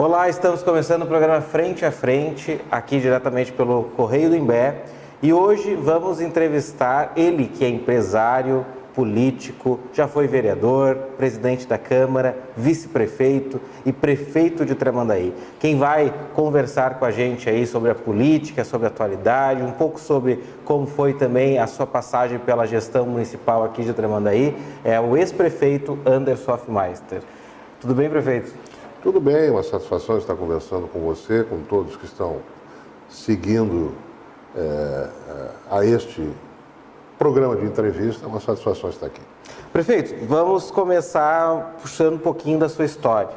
Olá, estamos começando o programa Frente a Frente, aqui diretamente pelo Correio do Imbé. E hoje vamos entrevistar ele, que é empresário, político, já foi vereador, presidente da Câmara, vice-prefeito e prefeito de Tramandaí. Quem vai conversar com a gente aí sobre a política, sobre a atualidade, um pouco sobre como foi também a sua passagem pela gestão municipal aqui de Tramandaí, é o ex-prefeito Anderson Hofmeister. Tudo bem, prefeito? Tudo bem, uma satisfação estar conversando com você, com todos que estão seguindo a este programa de entrevista. É uma satisfação estar aqui. Prefeito, vamos começar puxando um pouquinho da sua história.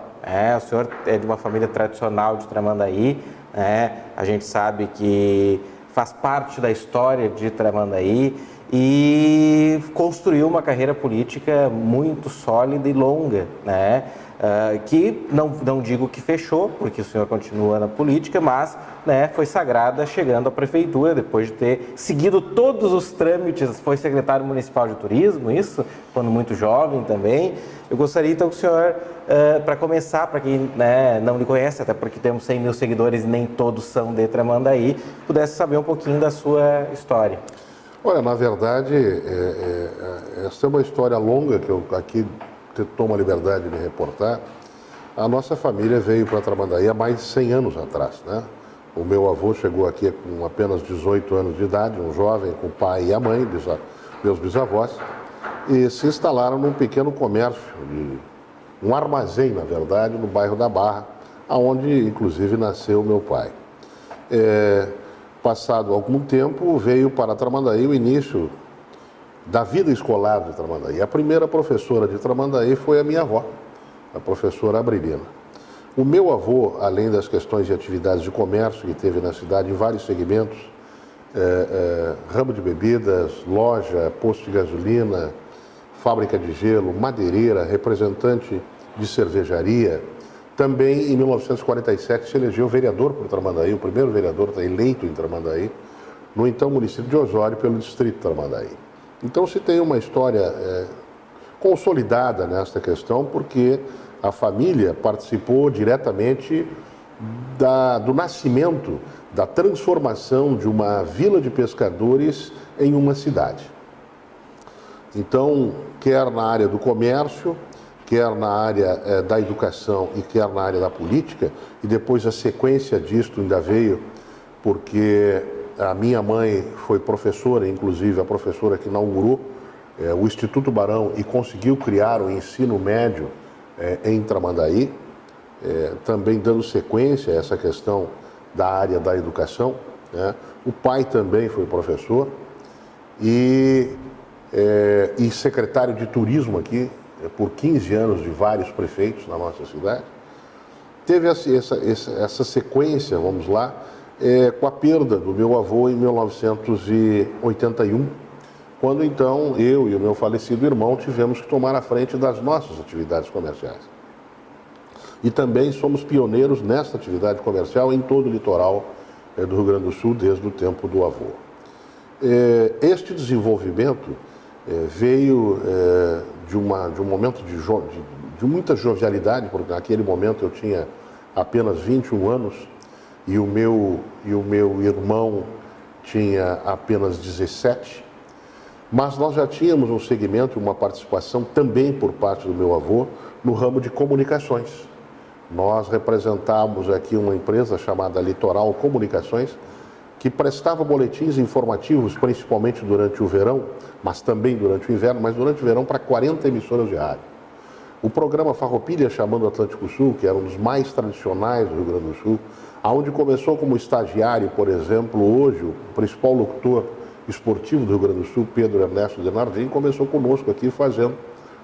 O senhor é de uma família tradicional de Tramandaí, a gente sabe que faz parte da história de Tramandaí e construiu uma carreira política muito sólida e longa, que não digo que fechou, porque o senhor continua na política, mas foi sagrada chegando à prefeitura, depois de ter seguido todos os trâmites, foi secretário municipal de turismo, isso, quando muito jovem também. Eu gostaria então que o senhor, para começar, para quem não lhe conhece, até porque temos 100 mil seguidores e nem todos são de Tramandaí, pudesse saber um pouquinho da sua história. Olha, na verdade, essa é uma história longa que eu aqui tomo a liberdade de reportar. A nossa família veio para Tramandaí há mais de 100 anos atrás, O meu avô chegou aqui com apenas 18 anos de idade, um jovem, com o pai e a mãe, meus bisavós, e se instalaram num pequeno comércio, um armazém, na verdade, no bairro da Barra, onde, inclusive, nasceu meu pai. Passado algum tempo, veio para Tramandaí o início da vida escolar de Tramandaí. A primeira professora de Tramandaí foi a minha avó, a professora Abrilina. O meu avô, além das questões de atividades de comércio que teve na cidade em vários segmentos, ramo de bebidas, loja, posto de gasolina, fábrica de gelo, madeireira, representante de cervejaria, também em 1947 se elegeu vereador por Tramandaí, o primeiro vereador eleito em Tramandaí, no então município de Osório, pelo distrito de Tramandaí. Então se tem uma história consolidada nesta questão, porque a família participou diretamente do nascimento, da transformação de uma vila de pescadores em uma cidade. Então, quer na área do comércio, quer na área da educação e quer na área da política, e depois a sequência disto ainda veio porque a minha mãe foi professora, inclusive a professora que inaugurou o Instituto Barão e conseguiu criar o ensino médio em Tramandaí, também dando sequência a essa questão da área da educação. O pai também foi professor e secretário de turismo aqui por 15 anos de vários prefeitos na nossa cidade. Teve essa sequência, vamos lá, com a perda do meu avô em 1981, quando então eu e o meu falecido irmão tivemos que tomar a frente das nossas atividades comerciais. E também somos pioneiros nessa atividade comercial em todo o litoral do Rio Grande do Sul desde o tempo do avô. Este desenvolvimento veio de um momento de muita jovialidade, porque naquele momento eu tinha apenas 21 anos e o meu irmão tinha apenas 17, mas nós já tínhamos um segmento e uma participação também por parte do meu avô no ramo de comunicações. Nós representávamos aqui uma empresa chamada Litoral Comunicações, que prestava boletins informativos, principalmente durante o verão, mas também durante o inverno, mas durante o verão para 40 emissoras de rádio. O programa Farroupilha Chamando Atlântico Sul, que era um dos mais tradicionais do Rio Grande do Sul, onde começou como estagiário, por exemplo, hoje o principal locutor esportivo do Rio Grande do Sul, Pedro Ernesto Denardim, começou conosco aqui fazendo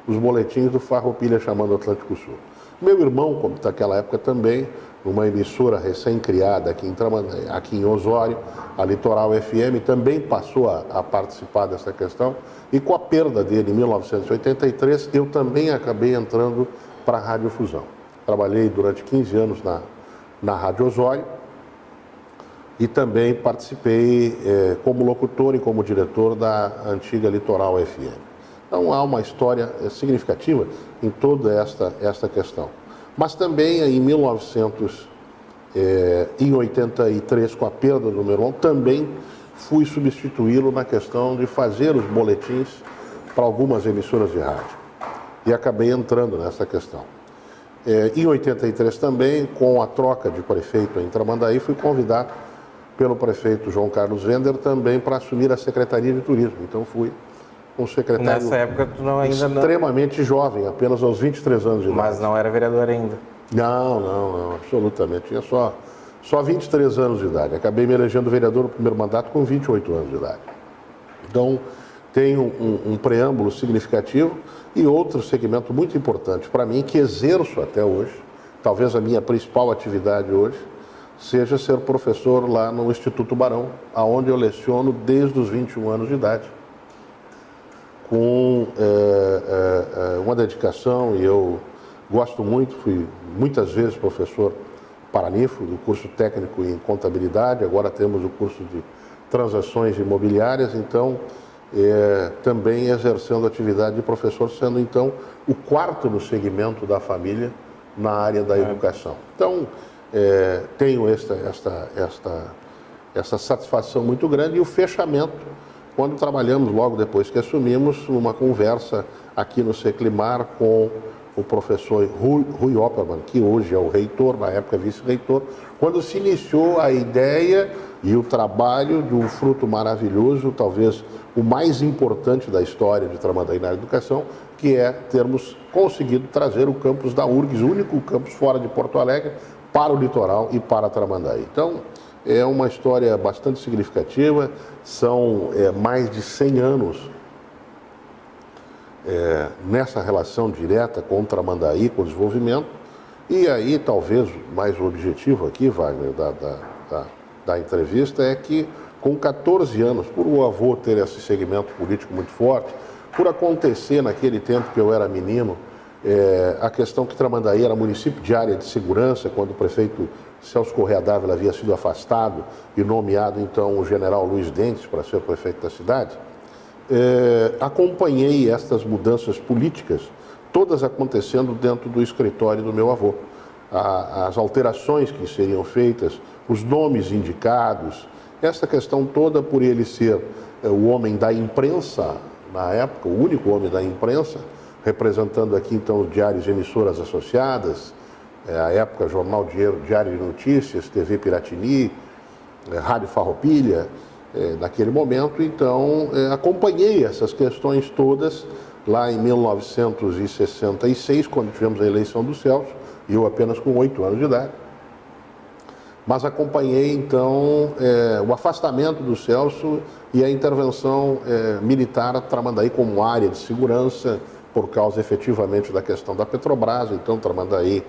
os boletins do Farroupilha Chamando Atlântico Sul. Meu irmão, como naquela época também, numa emissora recém-criada aqui em Osório, a Litoral FM, também passou a participar dessa questão. E com a perda dele em 1983, eu também acabei entrando para a Radiofusão. Trabalhei durante 15 anos na Rádio Osório e também participei como locutor e como diretor da antiga Litoral FM. Então há uma história significativa em toda esta questão. Mas também em 1983, com a perda do meu irmão, também fui substituí-lo na questão de fazer os boletins para algumas emissoras de rádio. E acabei entrando nessa questão. Em 83 também, com a troca de prefeito em Tramandaí, fui convidado pelo prefeito João Carlos Wender também para assumir a Secretaria de Turismo. Então fui um secretário Nessa época tu ainda extremamente jovem, apenas aos 23 anos de idade. Mas não era vereador ainda? Não, absolutamente. Tinha só 23 anos de idade. Acabei me elegendo vereador no primeiro mandato com 28 anos de idade. Então, tenho um preâmbulo significativo e outro segmento muito importante para mim, que exerço até hoje, talvez a minha principal atividade hoje, seja ser professor lá no Instituto Barão, onde eu leciono desde os 21 anos de idade, com uma dedicação, e eu gosto muito, fui muitas vezes professor Paranifo, do curso técnico em contabilidade, agora temos o curso de transações imobiliárias, então também exercendo a atividade de professor, sendo então o quarto no segmento da família na área da educação. Então, tenho essa satisfação muito grande e o fechamento, quando trabalhamos logo depois que assumimos, uma conversa aqui no Seclimar com o professor Rui Opperman, que hoje é o reitor, na época vice-reitor, quando se iniciou a ideia e o trabalho de um fruto maravilhoso, talvez o mais importante da história de Tramandaí na educação, que é termos conseguido trazer o campus da URGS, o único campus fora de Porto Alegre, para o litoral e para Tramandaí. Então, é uma história bastante significativa, são mais de 100 anos nessa relação direta com Tramandaí, com o desenvolvimento, e aí talvez mais o objetivo aqui, Wagner, da entrevista é que com 14 anos, por o avô ter esse segmento político muito forte, por acontecer naquele tempo que eu era menino, a questão que Tramandaí era município de área de segurança, quando o prefeito Celso Correa Dávila havia sido afastado e nomeado então o general Luiz Dentes para ser prefeito da cidade, acompanhei estas mudanças políticas, todas acontecendo dentro do escritório do meu avô. As alterações que seriam feitas, os nomes indicados, essa questão toda por ele ser o homem da imprensa, na época, o único homem da imprensa, representando aqui então os diários e emissoras associadas, a época Jornal Diário de Notícias, TV Piratini, Rádio Farroupilha, naquele momento, então acompanhei essas questões todas lá em 1966, quando tivemos a eleição do Celso, e eu apenas com 8 anos de idade. Mas acompanhei, então, o afastamento do Celso e a intervenção militar a Tramandaí como área de segurança, por causa efetivamente da questão da Petrobras. Então, Tramandaí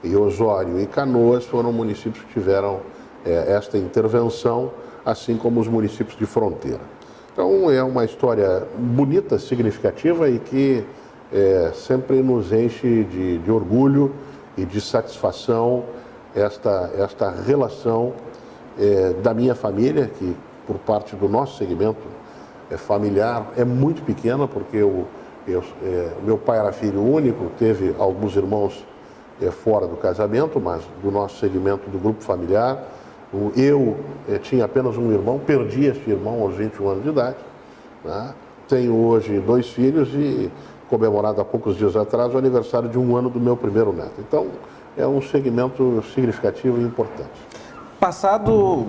e Osório e Canoas foram municípios que tiveram esta intervenção, assim como os municípios de fronteira. Então, é uma história bonita, significativa e que sempre nos enche de orgulho e de satisfação esta relação da minha família, que por parte do nosso segmento familiar é muito pequena, porque meu pai era filho único, teve alguns irmãos fora do casamento, mas do nosso segmento do grupo familiar, eu tinha apenas um irmão, perdi esse irmão aos 21 anos de idade, né? Tenho hoje 2 filhos e comemorado há poucos dias atrás o aniversário de 1 ano do meu primeiro neto. Então, é um segmento significativo e importante. Passado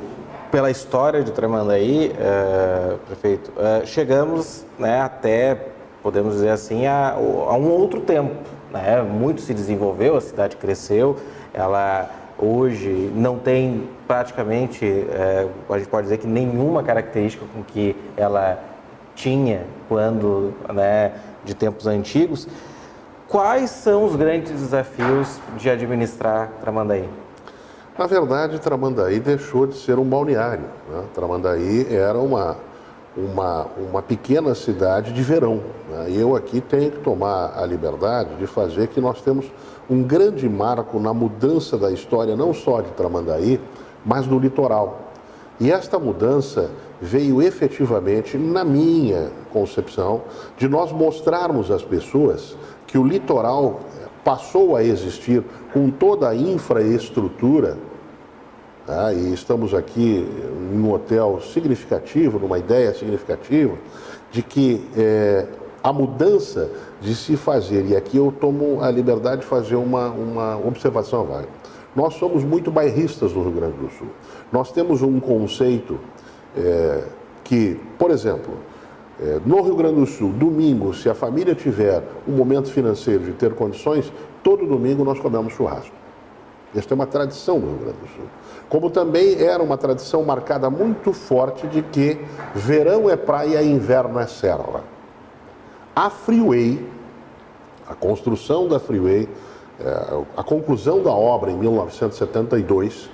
pela história de Tramandaí, prefeito, chegamos, né, até, podemos dizer assim, a um outro tempo, né? Muito se desenvolveu, a cidade cresceu, ela hoje não tem praticamente, a gente pode dizer que nenhuma característica com que ela tinha quando, né, de tempos antigos. Quais são os grandes desafios de administrar Tramandaí? Na verdade, Tramandaí deixou de ser um balneário, né? Tramandaí era uma pequena cidade de verão, né? E eu aqui tenho que tomar a liberdade de fazer que nós temos um grande marco na mudança da história, não só de Tramandaí, mas do litoral. E esta mudança veio efetivamente, na minha concepção, de nós mostrarmos às pessoas que o litoral passou a existir com toda a infraestrutura, tá? E estamos aqui em um hotel significativo, numa ideia significativa, de que a mudança de se fazer, e aqui eu tomo a liberdade de fazer uma observação, Wagner. Nós somos muito bairristas no Rio Grande do Sul. Nós temos um conceito que, por exemplo, no Rio Grande do Sul, domingo, se a família tiver um momento financeiro de ter condições, todo domingo nós comemos churrasco. Esta é uma tradição no Rio Grande do Sul. Como também era uma tradição marcada muito forte de que verão é praia e inverno é serra. A Freeway, a construção da Freeway, a conclusão da obra em 1972,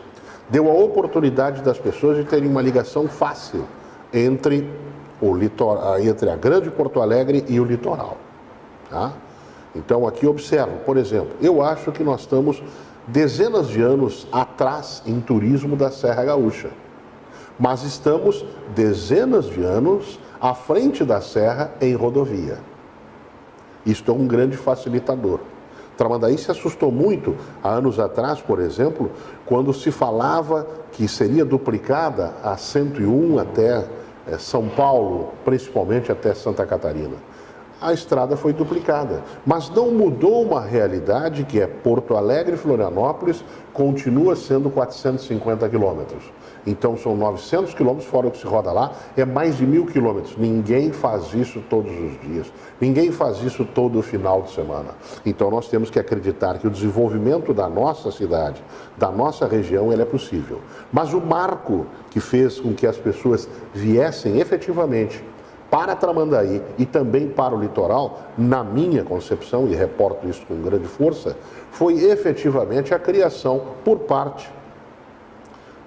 deu a oportunidade das pessoas de terem uma ligação fácil entre a grande Porto Alegre e o litoral. Tá? Então aqui observo, por exemplo, eu acho que nós estamos dezenas de anos atrás em turismo da Serra Gaúcha, mas estamos dezenas de anos à frente da Serra em rodovia. Isto é um grande facilitador. Tramandaí se assustou muito há anos atrás, por exemplo, quando se falava que seria duplicada a 101 até São Paulo, principalmente até Santa Catarina. A estrada foi duplicada, mas não mudou uma realidade que é Porto Alegre e Florianópolis continua sendo 450 quilômetros. Então são 900 quilômetros, fora o que se roda lá, é mais de 1.000 quilômetros. Ninguém faz isso todos os dias, ninguém faz isso todo final de semana. Então nós temos que acreditar que o desenvolvimento da nossa cidade, da nossa região, ele é possível. Mas o marco que fez com que as pessoas viessem efetivamente para Tramandaí e também para o litoral, na minha concepção, e reporto isso com grande força, foi efetivamente a criação por parte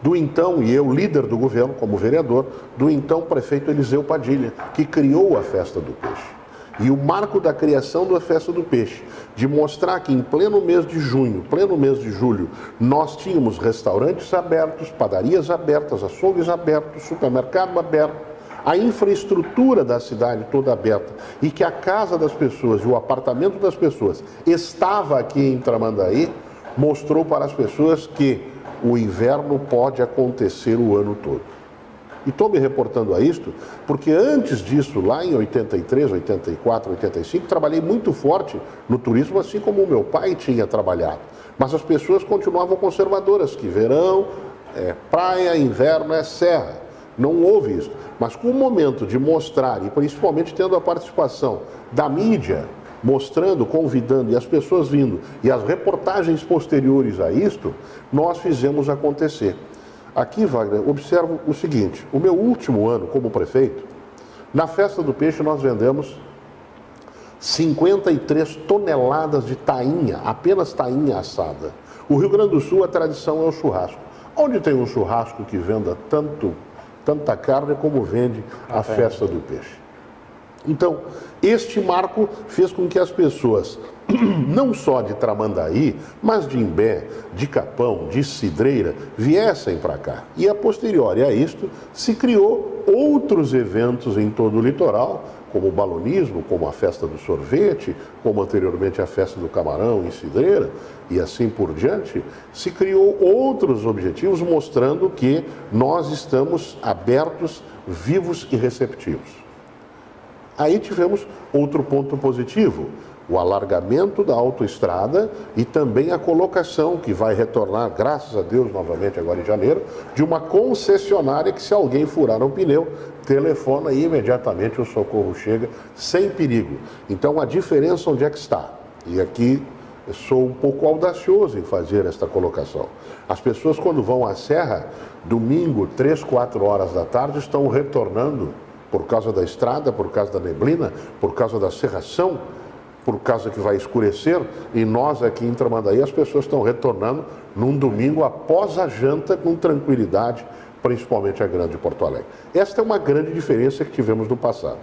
do então, e eu líder do governo, como vereador, do então prefeito Eliseu Padilha, que criou a Festa do Peixe. E o marco da criação da Festa do Peixe, de mostrar que em pleno mês de junho, pleno mês de julho, nós tínhamos restaurantes abertos, padarias abertas, açougues abertos, supermercado aberto, a infraestrutura da cidade toda aberta, e que a casa das pessoas e o apartamento das pessoas estava aqui em Tramandaí, mostrou para as pessoas que o inverno pode acontecer o ano todo. E estou me reportando a isto porque antes disso, lá em 83, 84, 85, trabalhei muito forte no turismo, assim como o meu pai tinha trabalhado. Mas as pessoas continuavam conservadoras, que verão é praia, inverno é serra. Não houve isso. Mas com o momento de mostrar, e principalmente tendo a participação da mídia, mostrando, convidando, e as pessoas vindo, e as reportagens posteriores a isto, nós fizemos acontecer. Aqui, Wagner, observo o seguinte: o meu último ano como prefeito, na Festa do Peixe nós vendemos 53 toneladas de tainha, apenas tainha assada. O Rio Grande do Sul, a tradição é o churrasco. Onde tem um churrasco que venda tanta carne como vende a Festa do Peixe? Então, este marco fez com que as pessoas, não só de Tramandaí, mas de Imbé, de Capão, de Cidreira, viessem para cá. E a posteriori a isto, se criou outros eventos em todo o litoral, como o balonismo, como a Festa do Sorvete, como anteriormente a Festa do Camarão em Cidreira, e assim por diante, se criou outros objetivos mostrando que nós estamos abertos, vivos e receptivos. Aí tivemos outro ponto positivo, o alargamento da autoestrada e também a colocação, que vai retornar, graças a Deus, novamente agora em janeiro, de uma concessionária que, se alguém furar um pneu, telefona e imediatamente o socorro chega sem perigo. Então, a diferença onde é que está? E aqui eu sou um pouco audacioso em fazer esta colocação. As pessoas, quando vão à serra, domingo, 3, 4 horas da tarde, estão retornando por causa da estrada, por causa da neblina, por causa da serração, por causa que vai escurecer, e nós aqui em Tramandaí, as pessoas estão retornando num domingo após a janta com tranquilidade, principalmente a grande Porto Alegre. Esta é uma grande diferença que tivemos no passado.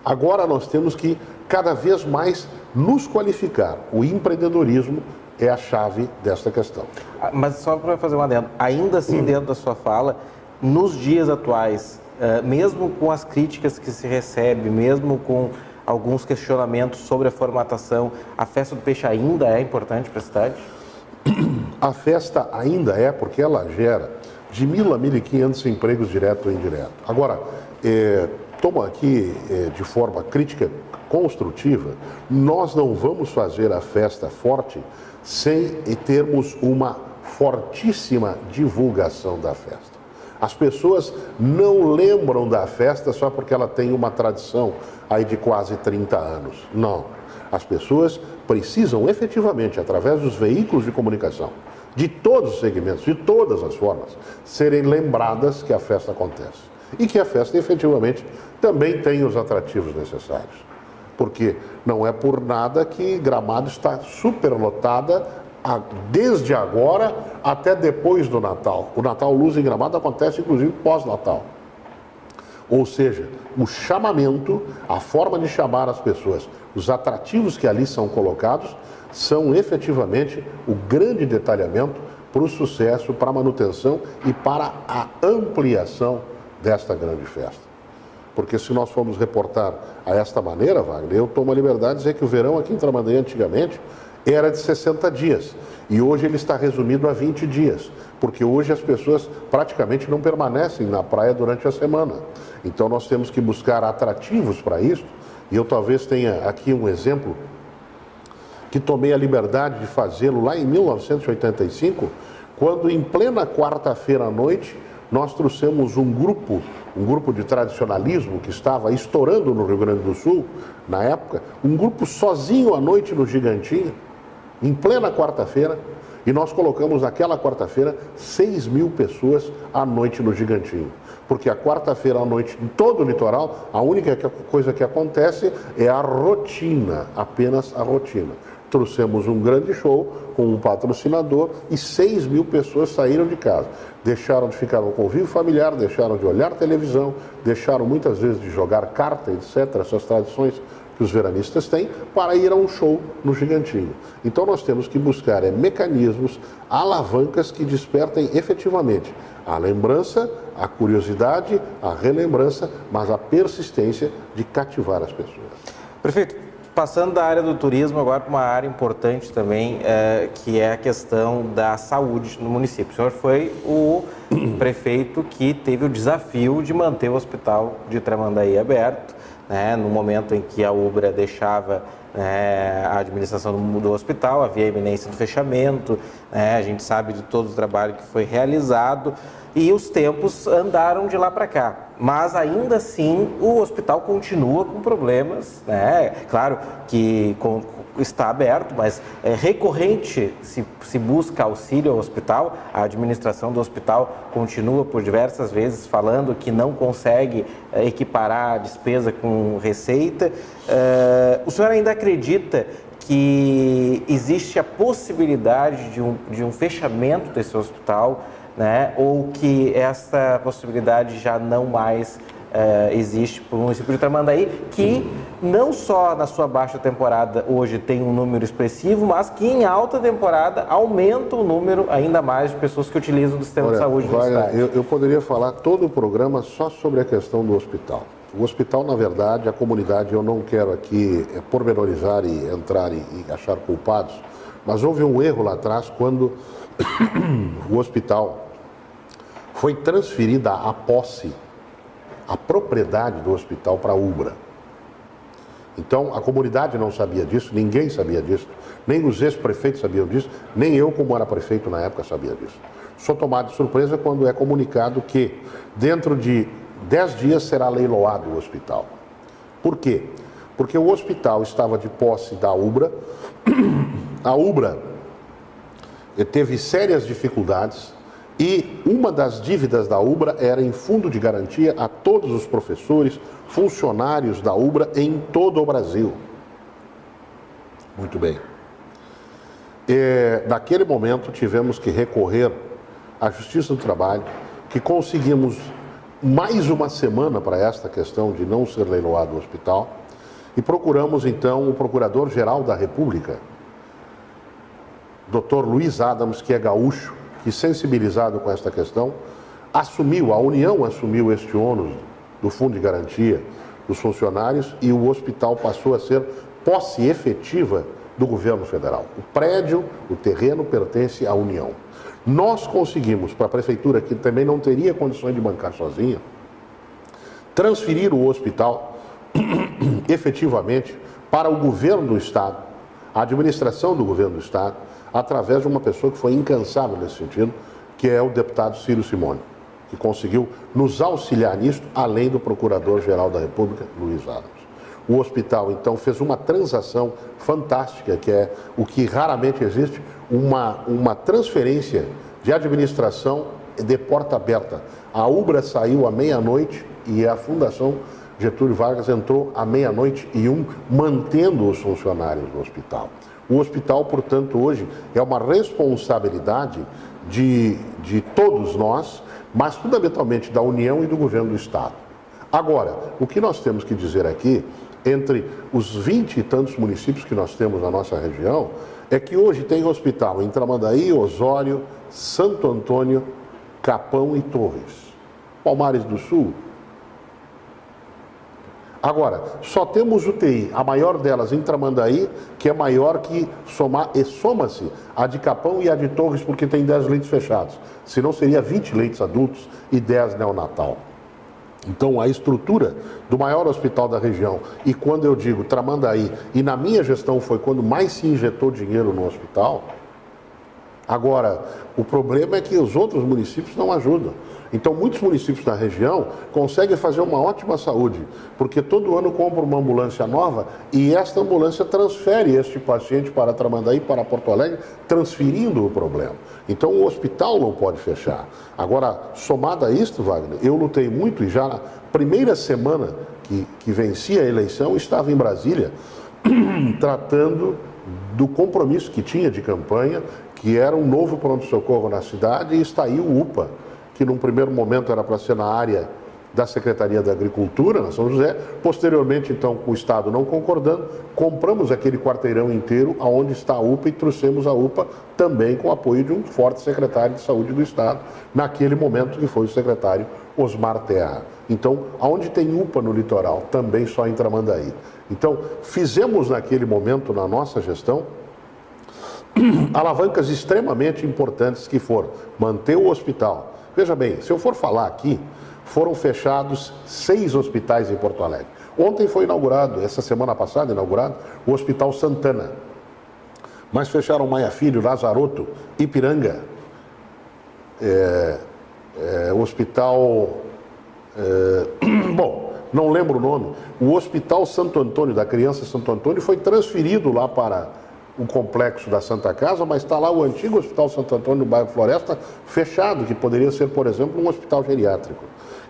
Agora nós temos que cada vez mais nos qualificar. O empreendedorismo é a chave desta questão. Mas só para fazer uma adendo, ainda assim dentro da sua fala, nos dias atuais, mesmo com as críticas que se recebe, mesmo com alguns questionamentos sobre a formatação, a Festa do Peixe ainda é importante para a cidade? A festa ainda é, porque ela gera de 1.000 a 1.500 empregos direto ou indireto. Agora, tomo aqui de forma crítica construtiva, nós não vamos fazer a festa forte sem termos uma fortíssima divulgação da festa. As pessoas não lembram da festa só porque ela tem uma tradição aí de quase 30 anos. Não. As pessoas precisam efetivamente, através dos veículos de comunicação, de todos os segmentos, de todas as formas, serem lembradas que a festa acontece. E que a festa efetivamente também tem os atrativos necessários. Porque não é por nada que Gramado está superlotada desde agora até depois do Natal. O Natal Luz em Gramado acontece inclusive pós-Natal. Ou seja, o chamamento, a forma de chamar as pessoas, os atrativos que ali são colocados, são efetivamente o grande detalhamento para o sucesso, para a manutenção e para a ampliação desta grande festa. Porque se nós formos reportar a esta maneira, Wagner, eu tomo a liberdade de dizer que o verão aqui em Tramandaí antigamente era de 60 dias e hoje ele está resumido a 20 dias, porque hoje as pessoas praticamente não permanecem na praia durante a semana. Então nós temos que buscar atrativos para isso, e eu talvez tenha aqui um exemplo que tomei a liberdade de fazê-lo lá em 1985, quando em plena quarta-feira à noite nós trouxemos um grupo de tradicionalismo que estava estourando no Rio Grande do Sul, na época, um grupo sozinho à noite no Gigantinho, em plena quarta-feira, e nós colocamos naquela quarta-feira 6.000 pessoas à noite no Gigantinho. Porque a quarta-feira à noite, em todo o litoral, a única coisa que acontece é a rotina, apenas a rotina. Trouxemos um grande show com um patrocinador e 6.000 pessoas saíram de casa. Deixaram de ficar no convívio familiar, deixaram de olhar televisão, deixaram muitas vezes de jogar carta, etc., essas tradições que os veranistas têm, para ir a um show no Gigantinho. Então nós temos que buscar mecanismos, alavancas que despertem efetivamente a lembrança, a curiosidade, a relembrança, mas a persistência de cativar as pessoas. Prefeito, passando da área do turismo agora para uma área importante também, que é a questão da saúde no município. O senhor foi o prefeito que teve o desafio de manter o hospital de Tramandaí aberto, né, no momento em que a Ubra deixava a administração do hospital, havia a iminência do fechamento, a gente sabe de todo o trabalho que foi realizado e os tempos andaram de lá para cá. Mas ainda assim o hospital continua com problemas, claro que está aberto, mas é recorrente se busca auxílio ao hospital. A administração do hospital continua por diversas vezes falando que não consegue equiparar a despesa com receita. O senhor ainda acredita que existe a possibilidade de um fechamento desse hospital, ou que essa possibilidade já não mais existe para o município de Tramandaí, que não só na sua baixa temporada hoje tem um número expressivo, mas que em alta temporada aumenta o número ainda mais de pessoas que utilizam do sistema de saúde da cidade? Eu poderia falar todo o programa só sobre a questão do hospital. O hospital, na verdade, a comunidade, eu não quero aqui pormenorizar e entrar e achar culpados, mas houve um erro lá atrás quando o hospital foi transferida a posse, a propriedade do hospital para a Ubra. Então, a comunidade não sabia disso, ninguém sabia disso, nem os ex-prefeitos sabiam disso, nem eu, como era prefeito na época, sabia disso. Sou tomado de surpresa quando é comunicado que dentro de 10 dias será leiloado o hospital. Por quê? Porque o hospital estava de posse da Ubra, a Ubra teve sérias dificuldades e uma das dívidas da Ubra era em fundo de garantia a todos os professores, funcionários da Ubra em todo o Brasil. Muito bem. Naquele momento tivemos que recorrer à Justiça do Trabalho, que conseguimos mais uma semana para esta questão de não ser leiloado o hospital, e procuramos então o Procurador-Geral da República, Dr. Luiz Adams, que é gaúcho, que sensibilizado com esta questão, a União assumiu este ônus do fundo de garantia dos funcionários e o hospital passou a ser posse efetiva do governo federal. O prédio, o terreno pertence à União. Nós conseguimos, para a prefeitura, que também não teria condições de bancar sozinha, transferir o hospital efetivamente para o governo do Estado, a administração do governo do Estado, através de uma pessoa que foi incansável nesse sentido, que é o deputado Ciro Simone, que conseguiu nos auxiliar nisto, além do Procurador-Geral da República, Luiz Adams. O hospital, então, fez uma transação fantástica, que é o que raramente existe, uma transferência de administração de porta aberta. A Ubra saiu à meia-noite e a Fundação Getúlio Vargas entrou à 00:01, mantendo os funcionários do hospital. O hospital, portanto, hoje é uma responsabilidade de todos nós, mas fundamentalmente da União e do governo do Estado. Agora, o que nós temos que dizer aqui, entre os 20 e tantos municípios que nós temos na nossa região, é que hoje tem hospital em Tramandaí, Osório, Santo Antônio, Capão e Torres. Palmares do Sul. Agora, só temos UTI, a maior delas em Tramandaí, que é maior que soma-se a de Capão e a de Torres, porque tem 10 leitos fechados. Senão seria 20 leitos adultos e 10 neonatal. Então, a estrutura do maior hospital da região, e quando eu digo Tramandaí, e na minha gestão foi quando mais se injetou dinheiro no hospital. Agora, o problema é que os outros municípios não ajudam. Então, muitos municípios da região conseguem fazer uma ótima saúde, porque todo ano compram uma ambulância nova e esta ambulância transfere este paciente para Tramandaí, para Porto Alegre, transferindo o problema. Então, o hospital não pode fechar. Agora, somado a isto, Wagner, eu lutei muito e já na primeira semana que venci a eleição, estava em Brasília tratando do compromisso que tinha de campanha, que era um novo pronto-socorro na cidade, e está aí o UPA, que num primeiro momento era para ser na área da Secretaria da Agricultura, na São José. Posteriormente, então, com o Estado não concordando, compramos aquele quarteirão inteiro onde está a UPA e trouxemos a UPA também com o apoio de um forte secretário de Saúde do Estado, naquele momento que foi o secretário Osmar Terra. Então, aonde tem UPA no litoral? Também só em Tramandaí. Então, fizemos naquele momento, na nossa gestão, alavancas extremamente importantes que foram manter o hospital. Veja bem, se eu for falar aqui, foram fechados 6 hospitais em Porto Alegre. Ontem foi inaugurado, essa semana passada inaugurado, o Hospital Santana. Mas fecharam Maia Filho, Lazaroto, Ipiranga, o Hospital... bom, não lembro o nome. O Hospital Santo Antônio, da Criança Santo Antônio, foi transferido lá para o complexo da Santa Casa, mas está lá o antigo Hospital Santo Antônio, no bairro Floresta, fechado, que poderia ser, por exemplo, um hospital geriátrico.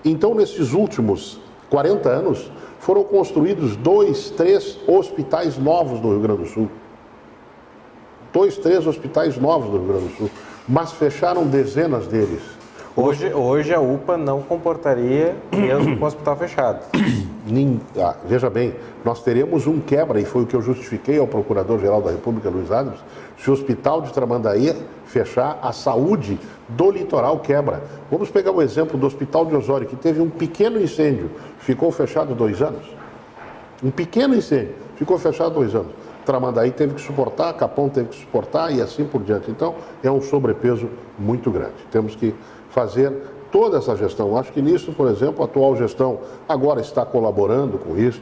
Então, nesses últimos 40 anos, foram construídos 2, 3 hospitais novos no Rio Grande do Sul. 2, 3 hospitais novos no Rio Grande do Sul, mas fecharam dezenas deles. Hoje a UPA não comportaria mesmo com o hospital fechado. Veja bem, nós teremos um quebra, e foi o que eu justifiquei ao Procurador-Geral da República, Luiz Adams, se o Hospital de Tramandaí fechar, a saúde do litoral quebra. Vamos pegar o exemplo do Hospital de Osório, que teve um pequeno incêndio, ficou fechado 2 anos. Um pequeno incêndio, ficou fechado 2 anos. Tramandaí teve que suportar, Capão teve que suportar e assim por diante. Então, é um sobrepeso muito grande. Temos que fazer toda essa gestão. Acho que nisso, por exemplo, a atual gestão agora está colaborando com isso.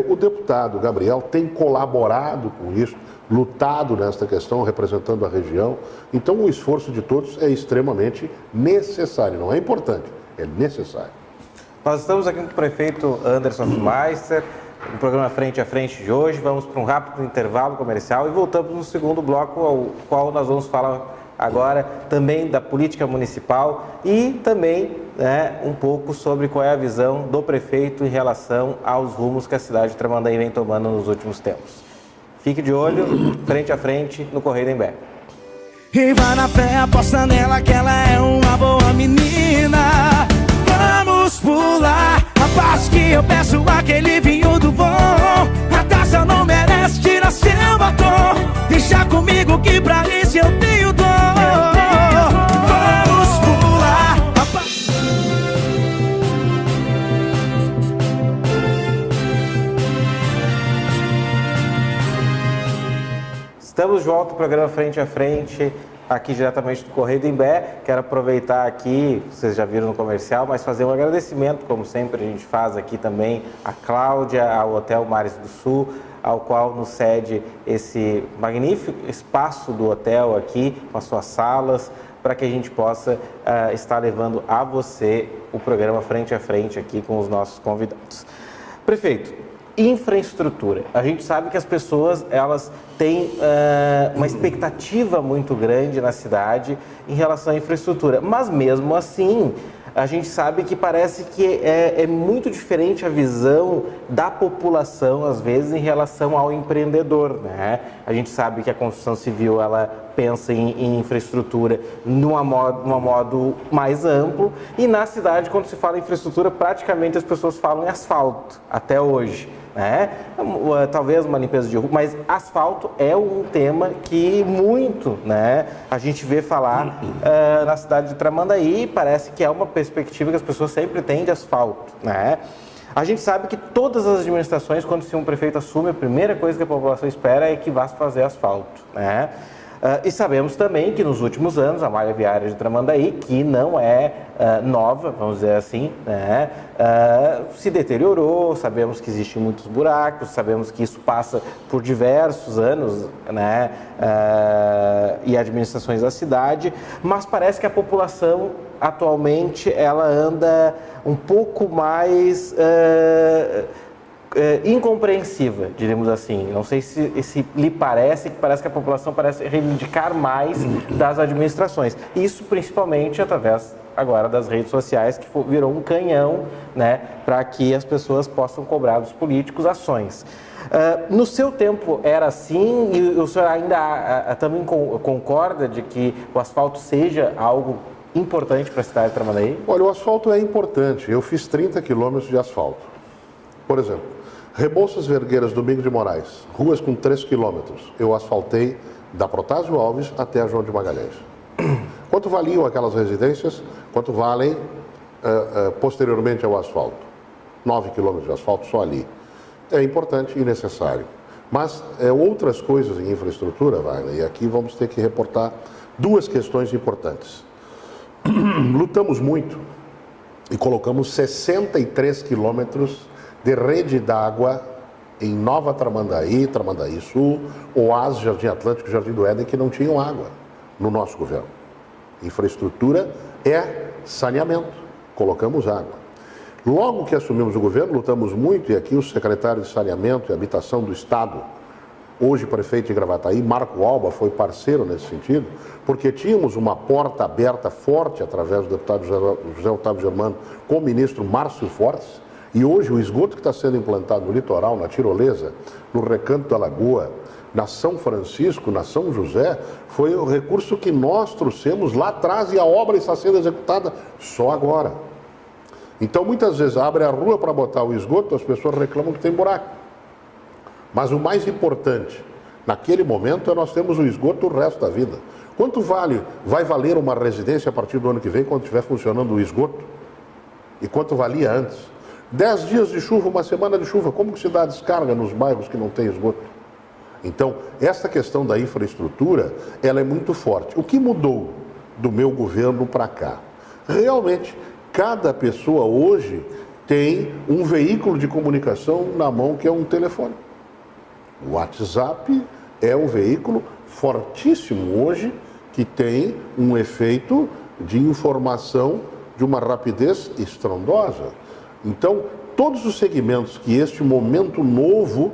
O deputado Gabriel tem colaborado com isso, lutado nesta questão, representando a região. Então, o esforço de todos é extremamente necessário. Não é importante, é necessário. Nós estamos aqui com o prefeito Anderson Hofmeister, no programa Frente a Frente de hoje. Vamos para um rápido intervalo comercial e voltamos no segundo bloco, ao qual nós vamos falar agora também da política municipal e também um pouco sobre qual é a visão do prefeito em relação aos rumos que a cidade de Tramandaí vem tomando nos últimos tempos. Fique de olho, Frente a Frente, no Correio da Embé. E vai na fé, aposta nela que ela é uma boa menina. Vamos pular a parte que eu peço aquele vinho do bom. A taça não merece tirar seu batom. Deixa comigo que pra isso eu tenho dom. Vamos pular a parte... Estamos de volta ao programa Frente a Frente, aqui diretamente do Correio do Imbé. Quero aproveitar aqui, vocês já viram no comercial, mas fazer um agradecimento, como sempre a gente faz aqui também, a Cláudia, ao Hotel Mares do Sul, ao qual nos cede esse magnífico espaço do hotel aqui, com as suas salas, para que a gente possa estar levando a você o programa Frente a Frente aqui com os nossos convidados. Prefeito, infraestrutura. A gente sabe que as pessoas, elas têm uma expectativa muito grande na cidade em relação à infraestrutura, mas mesmo assim, a gente sabe que parece que é muito diferente a visão da população, às vezes, em relação ao empreendedor, né? A gente sabe que a construção civil, ela pensa em infraestrutura num modo mais amplo, e na cidade, quando se fala em infraestrutura, praticamente as pessoas falam em asfalto, até hoje, né? Talvez uma limpeza de rua, mas asfalto é um tema que muito, né, a gente vê falar na cidade de Tramandaí. Parece que é uma perspectiva que as pessoas sempre têm de asfalto, né? A gente sabe que todas as administrações, quando um prefeito assume, a primeira coisa que a população espera é que vá se fazer asfalto, né? E sabemos também que nos últimos anos a malha viária de Tramandaí, que não é nova, vamos dizer assim, né, se deteriorou. Sabemos que existem muitos buracos, sabemos que isso passa por diversos anos, né, e administrações da cidade, mas parece que a população atualmente ela anda um pouco mais incompreensiva, diríamos assim. Não sei se lhe parece que a população parece reivindicar mais das administrações. Isso principalmente através agora das redes sociais, que virou um canhão, né, para que as pessoas possam cobrar dos políticos ações. No seu tempo era assim, e o senhor ainda também concorda de que o asfalto seja algo importante para a cidade de Tramandaí? Olha, o asfalto é importante. Eu fiz 30 quilômetros de asfalto. Por exemplo, Rebouças Vergueiras, Domingos de Moraes, ruas com 3 quilômetros. Eu asfaltei da Protásio Alves até a João de Magalhães. Quanto valiam aquelas residências? Quanto valem posteriormente ao asfalto? 9 quilômetros de asfalto só ali. É importante e necessário. Mas outras coisas em infraestrutura, Wagner, e aqui vamos ter que reportar duas questões importantes. Lutamos muito e colocamos 63 quilômetros de rede d'água em Nova Tramandaí, Tramandaí Sul, Oásis, Jardim Atlântico, Jardim do Éden, que não tinham água no nosso governo. Infraestrutura é saneamento, colocamos água. Logo que assumimos o governo, lutamos muito, e aqui o secretário de Saneamento e Habitação do Estado, hoje prefeito de Gravataí, Marco Alba, foi parceiro nesse sentido, porque tínhamos uma porta aberta forte através do deputado José Otávio Germano com o ministro Márcio Fortes. E hoje o esgoto que está sendo implantado no litoral, na Tirolesa, no Recanto da Lagoa, na São Francisco, na São José, foi o recurso que nós trouxemos lá atrás, e a obra está sendo executada só agora. Então muitas vezes abre a rua para botar o esgoto, as pessoas reclamam que tem buraco. Mas o mais importante, naquele momento, é nós termos o esgoto o resto da vida. Quanto vai valer uma residência a partir do ano que vem, quando estiver funcionando o esgoto? E quanto valia antes? 10 dias de chuva, uma semana de chuva, como que se dá descarga nos bairros que não tem esgoto? Então, essa questão da infraestrutura, ela é muito forte. O que mudou do meu governo para cá? Realmente, cada pessoa hoje tem um veículo de comunicação na mão, que é um telefone. O WhatsApp é um veículo fortíssimo hoje, que tem um efeito de informação de uma rapidez estrondosa. Então, todos os segmentos que este momento novo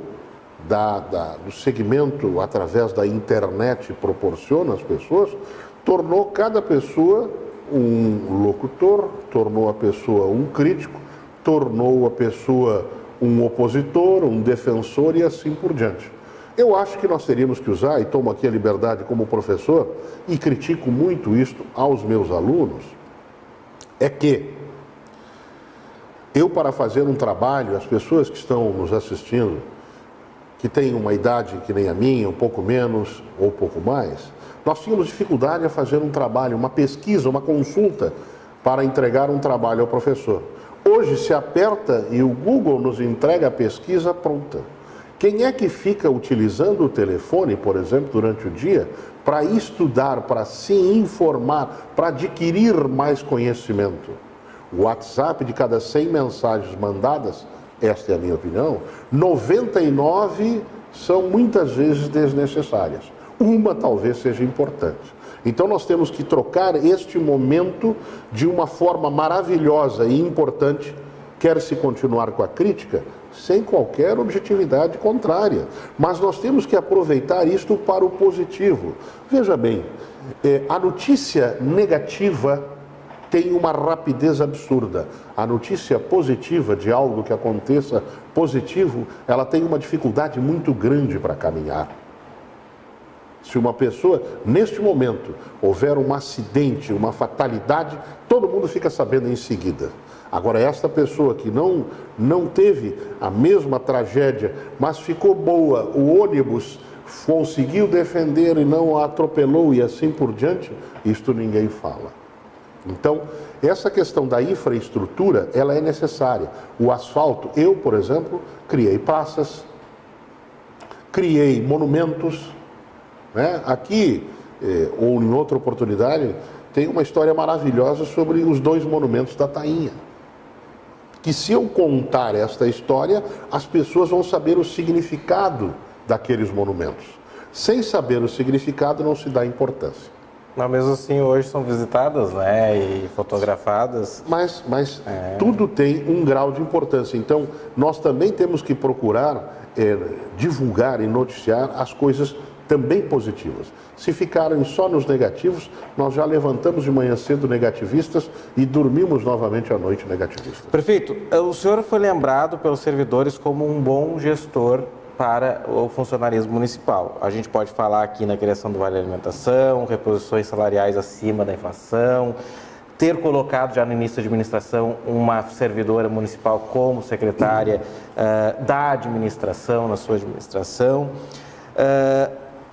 do segmento através da internet proporciona às pessoas, tornou cada pessoa um locutor, tornou a pessoa um crítico, tornou a pessoa um opositor, um defensor e assim por diante. Eu acho que nós teríamos que usar, e tomo aqui a liberdade como professor, e critico muito isto aos meus alunos, é que eu, para fazer um trabalho, as pessoas que estão nos assistindo, que têm uma idade que nem a minha, um pouco menos ou um pouco mais, nós tínhamos dificuldade a fazer um trabalho, uma pesquisa, uma consulta para entregar um trabalho ao professor. Hoje se aperta e o Google nos entrega a pesquisa pronta. Quem é que fica utilizando o telefone, por exemplo, durante o dia, para estudar, para se informar, para adquirir mais conhecimento? O WhatsApp, de cada 100 mensagens mandadas, esta é a minha opinião, 99 são muitas vezes desnecessárias. Uma talvez seja importante. Então nós temos que trocar este momento de uma forma maravilhosa e importante, quer se continuar com a crítica, sem qualquer objetividade contrária. Mas nós temos que aproveitar isto para o positivo. Veja bem, a notícia negativa tem uma rapidez absurda. A notícia positiva de algo que aconteça positivo, ela tem uma dificuldade muito grande para caminhar. Se uma pessoa, neste momento, houver um acidente, uma fatalidade, todo mundo fica sabendo em seguida. Agora, esta pessoa que não teve a mesma tragédia, mas ficou boa, o ônibus conseguiu defender e não a atropelou e assim por diante, isto ninguém fala. Então, essa questão da infraestrutura, ela é necessária. O asfalto, eu, por exemplo, criei praças, criei monumentos, né? Aqui, ou em outra oportunidade, tem uma história maravilhosa sobre os 2 monumentos da Tainha. Que se eu contar esta história, as pessoas vão saber o significado daqueles monumentos. Sem saber o significado, não se dá importância. Mas mesmo assim, hoje são visitadas, né, e fotografadas. Mas tudo tem um grau de importância. Então, nós também temos que procurar divulgar e noticiar as coisas também positivas. Se ficarem só nos negativos, nós já levantamos de manhã cedo negativistas e dormimos novamente à noite negativistas. Prefeito, o senhor foi lembrado pelos servidores como um bom gestor para o funcionalismo municipal. A gente pode falar aqui na criação do Vale Alimentação, reposições salariais acima da inflação, ter colocado já no início da administração uma servidora municipal como secretária da administração, na sua administração.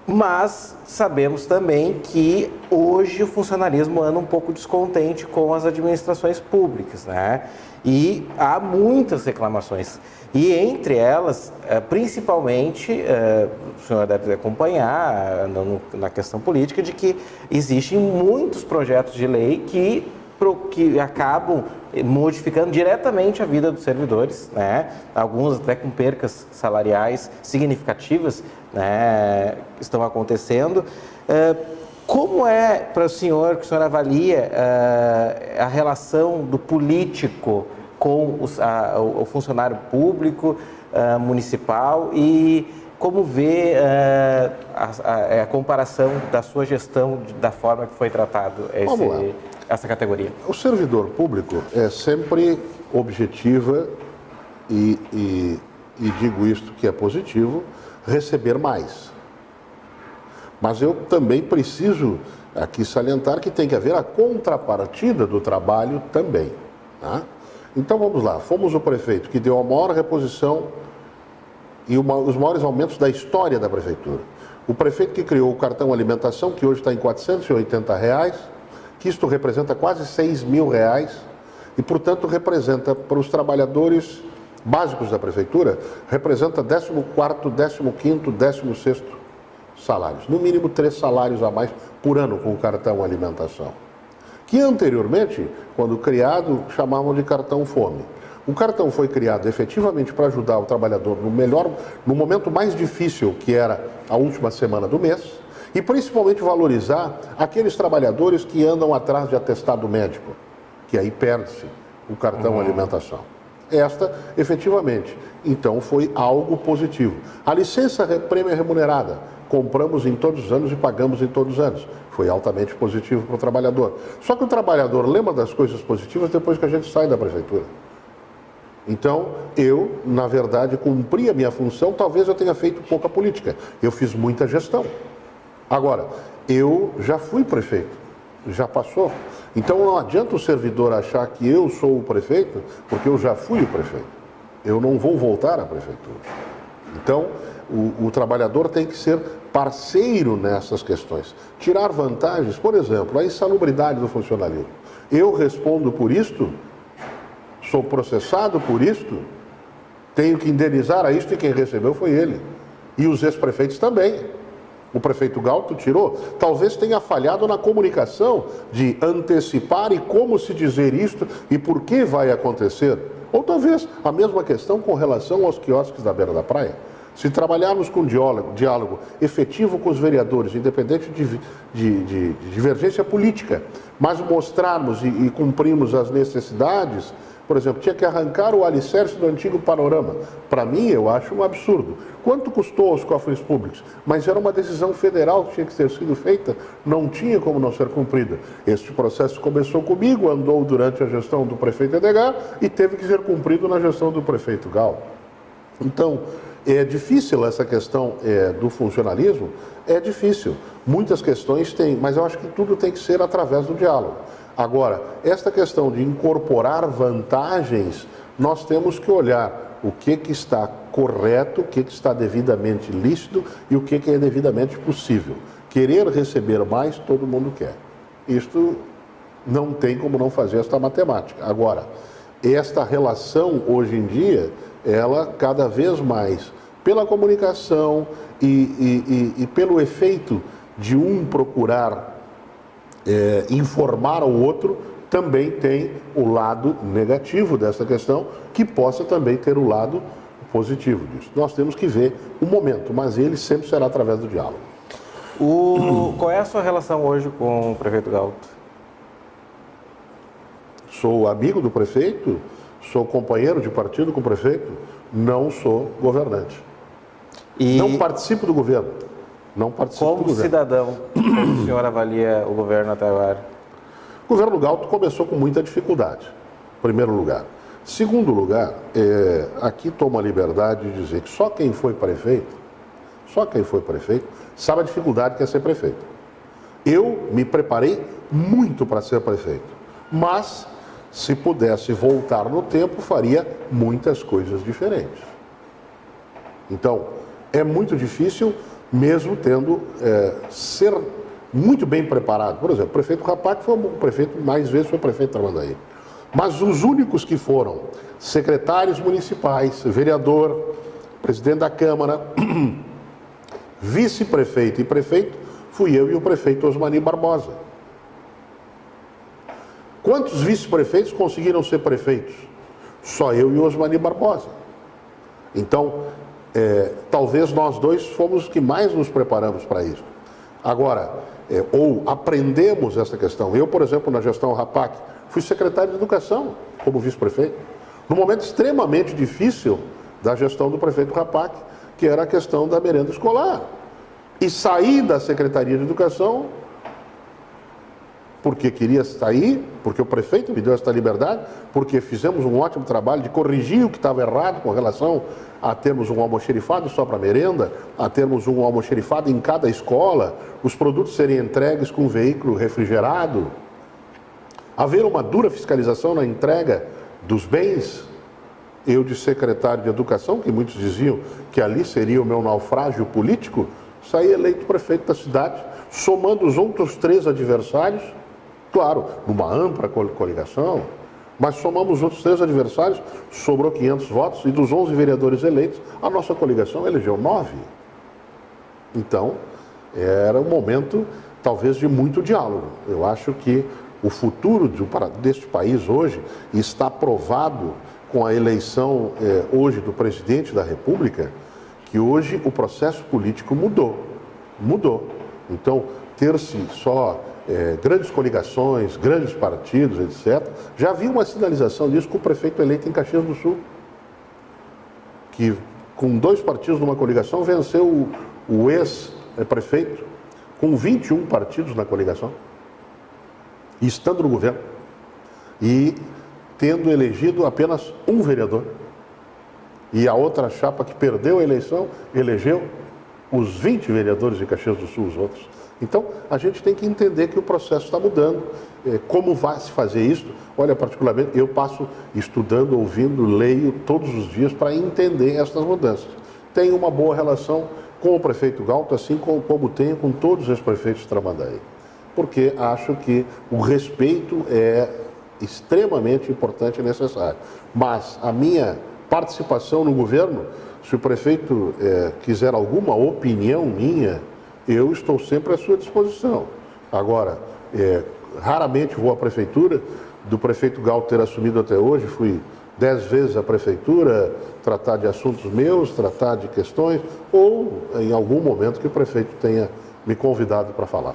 Mas sabemos também que hoje o funcionalismo anda um pouco descontente com as administrações públicas, né? E há muitas reclamações. E entre elas, principalmente, o senhor deve acompanhar na questão política, de que existem muitos projetos de lei que acabam modificando diretamente a vida dos servidores, né? Alguns até com percas salariais significativas, né, estão acontecendo. Como é para o senhor, que o senhor avalia a relação do político com o funcionário público municipal e como vê a comparação da sua gestão, da forma que foi tratado essa categoria? O servidor público é sempre objetiva e digo isto que é positivo, receber mais. Mas eu também preciso aqui salientar que tem que haver a contrapartida do trabalho também. Tá? Então vamos lá, fomos o prefeito que deu a maior reposição e os maiores aumentos da história da prefeitura. O prefeito que criou o cartão alimentação, que hoje está em R$480, que isto representa quase R$6.000 e, portanto, representa para os trabalhadores básicos da prefeitura, representa 14º, 15º, 16º salários. No mínimo 3 salários a mais por ano com o cartão alimentação. Que anteriormente, quando criado, chamavam de cartão fome. O cartão foi criado efetivamente para ajudar o trabalhador no momento mais difícil, que era a última semana do mês, e principalmente valorizar aqueles trabalhadores que andam atrás de atestado médico, que aí perde-se o cartão alimentação. Esta, efetivamente, então foi algo positivo. A licença prêmio remunerada, compramos em todos os anos e pagamos em todos os anos. Foi altamente positivo para o trabalhador. Só que o trabalhador lembra das coisas positivas depois que a gente sai da prefeitura. Então, eu, na verdade, cumpri a minha função, talvez eu tenha feito pouca política. Eu fiz muita gestão. Agora, eu já fui prefeito, já passou. Então não adianta o servidor achar que eu sou o prefeito, porque eu já fui o prefeito. Eu não vou voltar à prefeitura. Então, o trabalhador tem que ser parceiro nessas questões. Tirar vantagens, por exemplo, a insalubridade do funcionalismo. Eu respondo por isto, sou processado por isto, Tenho que indenizar a isto e quem recebeu foi ele. E os ex-prefeitos também. O prefeito Galto tirou. Talvez tenha falhado na comunicação de antecipar e como se dizer isto e por que vai acontecer. Ou talvez a mesma questão com relação aos quiosques da beira da praia. Se trabalharmos com diálogo efetivo com os vereadores, independente de divergência política, mas mostrarmos e cumprirmos as necessidades, por exemplo, tinha que arrancar o alicerce do antigo Panorama. Para mim, eu acho um absurdo. Quanto custou aos cofres públicos? Mas era uma decisão federal que tinha que ter sido feita, não tinha como não ser cumprida. Este processo começou comigo, andou durante a gestão do prefeito Edgar e teve que ser cumprido na gestão do prefeito Gal. Então, é difícil essa questão do funcionalismo? É difícil. Muitas questões tem, mas eu acho que tudo tem que ser através do diálogo. Agora, esta questão de incorporar vantagens, nós temos que olhar o que está correto, o que está devidamente lícito e o que é devidamente possível. Querer receber mais, todo mundo quer. Isto não tem como não fazer esta matemática. Agora, esta relação hoje em dia, ela cada vez mais, pela comunicação e pelo efeito de um procurar informar ao outro, também tem o lado negativo dessa questão, que possa também ter o lado positivo disso. Nós temos que ver o momento, mas ele sempre será através do diálogo. Qual é a sua relação hoje com o prefeito Galto? Sou amigo do prefeito, sou companheiro de partido com o prefeito, não sou governante. Não participo do governo. Não participo do governo. Como cidadão, como o senhor avalia o governo até agora? O governo Galto começou com muita dificuldade, em primeiro lugar. Segundo lugar, aqui tomo a liberdade de dizer que só quem foi prefeito, sabe a dificuldade que é ser prefeito. Eu me preparei muito para ser prefeito, mas se pudesse voltar no tempo, faria muitas coisas diferentes. Então, é muito difícil, mesmo tendo ser muito bem preparado. Por exemplo, o prefeito Rapac foi o prefeito, mais vezes foi prefeito de Tramandaí. Mas os únicos que foram secretários municipais, vereador, presidente da Câmara, vice-prefeito e prefeito, fui eu e o prefeito Osmani Barbosa. Quantos vice-prefeitos conseguiram ser prefeitos? Só eu e o Osmani Barbosa. Então, talvez nós dois fomos os que mais nos preparamos para isso. Agora, ou aprendemos essa questão. Eu, por exemplo, na gestão Rapac, fui secretário de Educação como vice-prefeito. Num momento extremamente difícil da gestão do prefeito Rapac, que era a questão da merenda escolar. E saí da Secretaria de Educação porque queria sair, porque o prefeito me deu essa liberdade, porque fizemos um ótimo trabalho de corrigir o que estava errado com relação a termos um almoxerifado só para merenda, a termos um almoxerifado em cada escola, os produtos serem entregues com veículo refrigerado, haver uma dura fiscalização na entrega dos bens. Eu, de secretário de Educação, que muitos diziam que ali seria o meu naufrágio político, saí eleito prefeito da cidade, somando os outros 3 adversários, claro, numa ampla coligação, mas somamos os outros 3 adversários, sobrou 500 votos, e dos 11 vereadores eleitos, a nossa coligação elegeu 9. Então, era um momento, talvez, de muito diálogo. Eu acho que o futuro deste país hoje está provado com a eleição hoje do presidente da República, que hoje o processo político mudou. Então, ter-se só grandes coligações, grandes partidos, etc. Já havia uma sinalização disso com o prefeito eleito em Caxias do Sul, que com 2 partidos numa coligação venceu o ex-prefeito com 21 partidos na coligação, estando no governo e tendo elegido apenas um vereador. E a outra chapa que perdeu a eleição elegeu os 20 vereadores de Caxias do Sul, os outros. Então, a gente tem que entender que o processo está mudando. Como vai se fazer isso? Olha, particularmente, eu passo estudando, ouvindo, leio todos os dias para entender essas mudanças. Tenho uma boa relação com o prefeito Galto, assim como tenho com todos os prefeitos de Tramandaí. Porque acho que o respeito é extremamente importante e necessário. Mas a minha participação no governo, se o prefeito quiser alguma opinião minha, eu estou sempre à sua disposição. Agora, raramente vou à prefeitura, do prefeito Galto ter assumido até hoje, fui 10 vezes à prefeitura, tratar de assuntos meus, tratar de questões, ou em algum momento que o prefeito tenha me convidado para falar.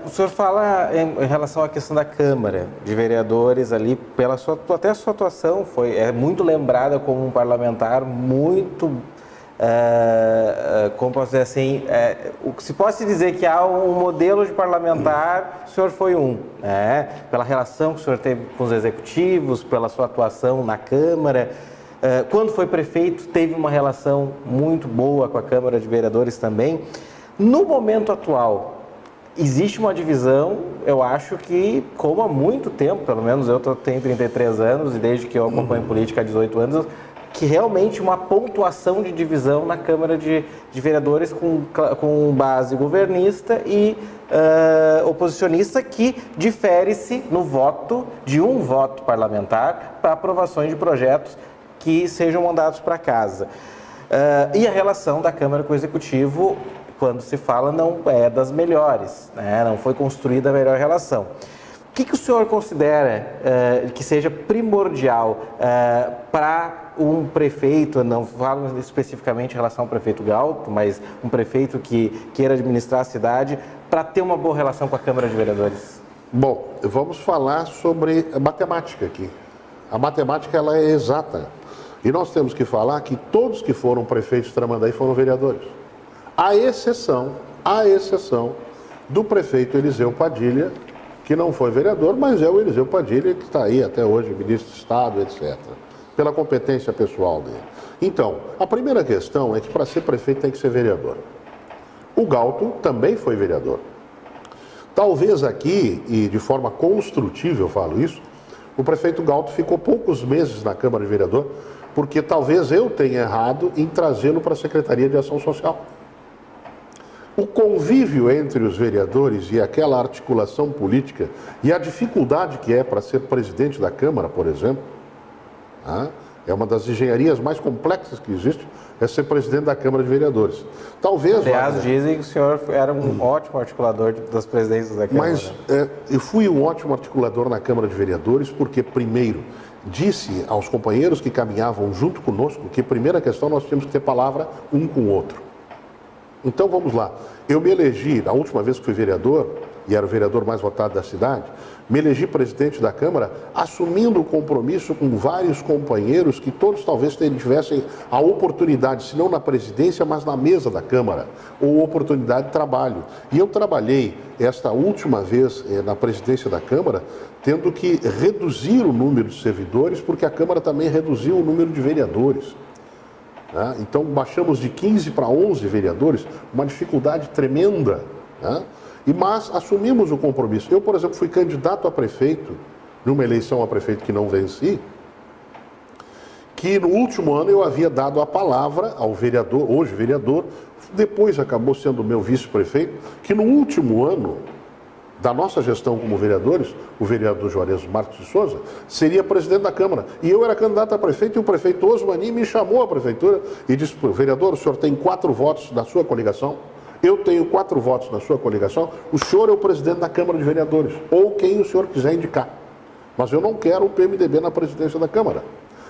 O senhor fala em relação à questão da Câmara de Vereadores ali, até a sua atuação é muito lembrada como um parlamentar muito, como posso dizer assim, se pode dizer que há um modelo de parlamentar, o senhor foi pela relação que o senhor teve com os executivos, pela sua atuação na Câmara. Quando foi prefeito, teve uma relação muito boa com a Câmara de Vereadores também. No momento atual, existe uma divisão, eu acho que, como há muito tempo, pelo menos eu tenho 33 anos e desde que eu acompanho política há 18 anos, que realmente uma pontuação de divisão na Câmara de Vereadores com base governista e oposicionista, que difere-se no voto, de um voto parlamentar, para aprovações de projetos que sejam mandados para casa. E a relação da Câmara com o Executivo, quando se fala, não é das melhores, não foi construída a melhor relação. O que o senhor considera que seja primordial para um prefeito, não falo especificamente em relação ao prefeito Galto, mas um prefeito que queira administrar a cidade, para ter uma boa relação com a Câmara de Vereadores? Bom, vamos falar sobre a matemática aqui. A matemática, ela é exata. E nós temos que falar que todos que foram prefeitos de Tramandaí foram vereadores. À exceção do prefeito Eliseu Padilha, que não foi vereador, mas é o Eliseu Padilha que está aí até hoje, ministro de Estado, etc., pela competência pessoal dele. Então, a primeira questão é que para ser prefeito tem que ser vereador. O Galto também foi vereador. Talvez aqui, e de forma construtiva eu falo isso, o prefeito Galto ficou poucos meses na Câmara de Vereador, porque talvez eu tenha errado em trazê-lo para a Secretaria de Ação Social. O convívio entre os vereadores e aquela articulação política e a dificuldade que é para ser presidente da Câmara, por exemplo, é uma das engenharias mais complexas que existe, é ser presidente da Câmara de Vereadores. Talvez... Aliás, dizem que o senhor era um ótimo articulador das presidências da Câmara. Mas eu fui um ótimo articulador na Câmara de Vereadores porque, primeiro, disse aos companheiros que caminhavam junto conosco que, primeira questão, nós tínhamos que ter palavra um com o outro. Então, vamos lá. Eu me elegi, na última vez que fui vereador, e era o vereador mais votado da cidade, me elegi presidente da Câmara, assumindo o compromisso com vários companheiros que todos talvez tivessem a oportunidade, se não na presidência, mas na mesa da Câmara, ou oportunidade de trabalho. E eu trabalhei esta última vez na presidência da Câmara, tendo que reduzir o número de servidores, porque a Câmara também reduziu o número de vereadores. Então, baixamos de 15 para 11 vereadores, uma dificuldade tremenda. Mas assumimos o compromisso. Eu, por exemplo, fui candidato a prefeito, numa eleição a prefeito que não venci, que no último ano eu havia dado a palavra ao vereador, hoje vereador, depois acabou sendo meu vice-prefeito, que no último ano da nossa gestão como vereadores, o vereador Juarez Marcos de Souza seria presidente da Câmara. E eu era candidato a prefeito e o prefeito Osmani me chamou à prefeitura e disse: vereador, o senhor tem 4 votos da sua coligação, eu tenho 4 votos na sua coligação, o senhor é o presidente da Câmara de Vereadores, ou quem o senhor quiser indicar. Mas eu não quero o PMDB na presidência da Câmara.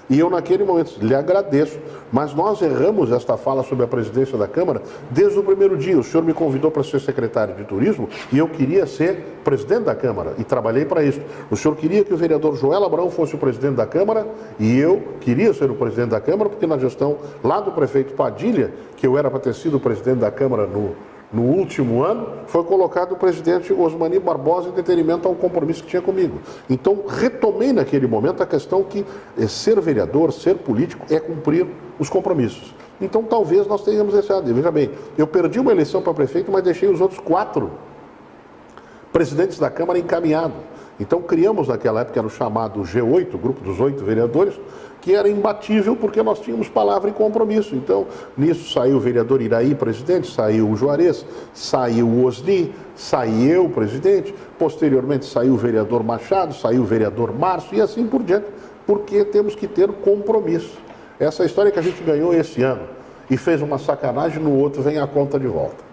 E eu, naquele momento, lhe agradeço, mas nós erramos esta fala sobre a presidência da Câmara desde o primeiro dia. O senhor me convidou para ser secretário de Turismo e eu queria ser presidente da Câmara e trabalhei para isso. O senhor queria que o vereador Joel Abrão fosse o presidente da Câmara e eu queria ser o presidente da Câmara, porque na gestão lá do prefeito Padilha, que eu era para ter sido o presidente da Câmara no último ano, foi colocado o presidente Osmani Barbosa em detrimento ao compromisso que tinha comigo. Então, retomei naquele momento a questão que ser vereador, ser político, é cumprir os compromissos. Então, talvez nós tenhamos deixado. Veja bem, eu perdi uma eleição para prefeito, mas deixei os outros 4 presidentes da Câmara encaminhados. Então, criamos naquela época, era o chamado G8, o grupo dos 8 vereadores, que era imbatível porque nós tínhamos palavra e compromisso. Então, nisso saiu o vereador Iraí, presidente, saiu o Juarez, saiu o Osni, saí eu, presidente, posteriormente saiu o vereador Machado, saiu o vereador Márcio e assim por diante, porque temos que ter compromisso. Essa história que a gente ganhou esse ano e fez uma sacanagem, no outro vem a conta de volta.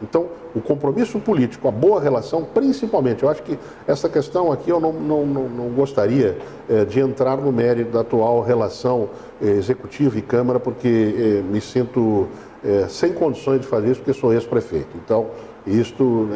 Então, o compromisso político, a boa relação, principalmente, eu acho que essa questão aqui eu não gostaria de entrar no mérito da atual relação executiva e Câmara, porque me sinto sem condições de fazer isso, porque sou ex-prefeito. Então, isto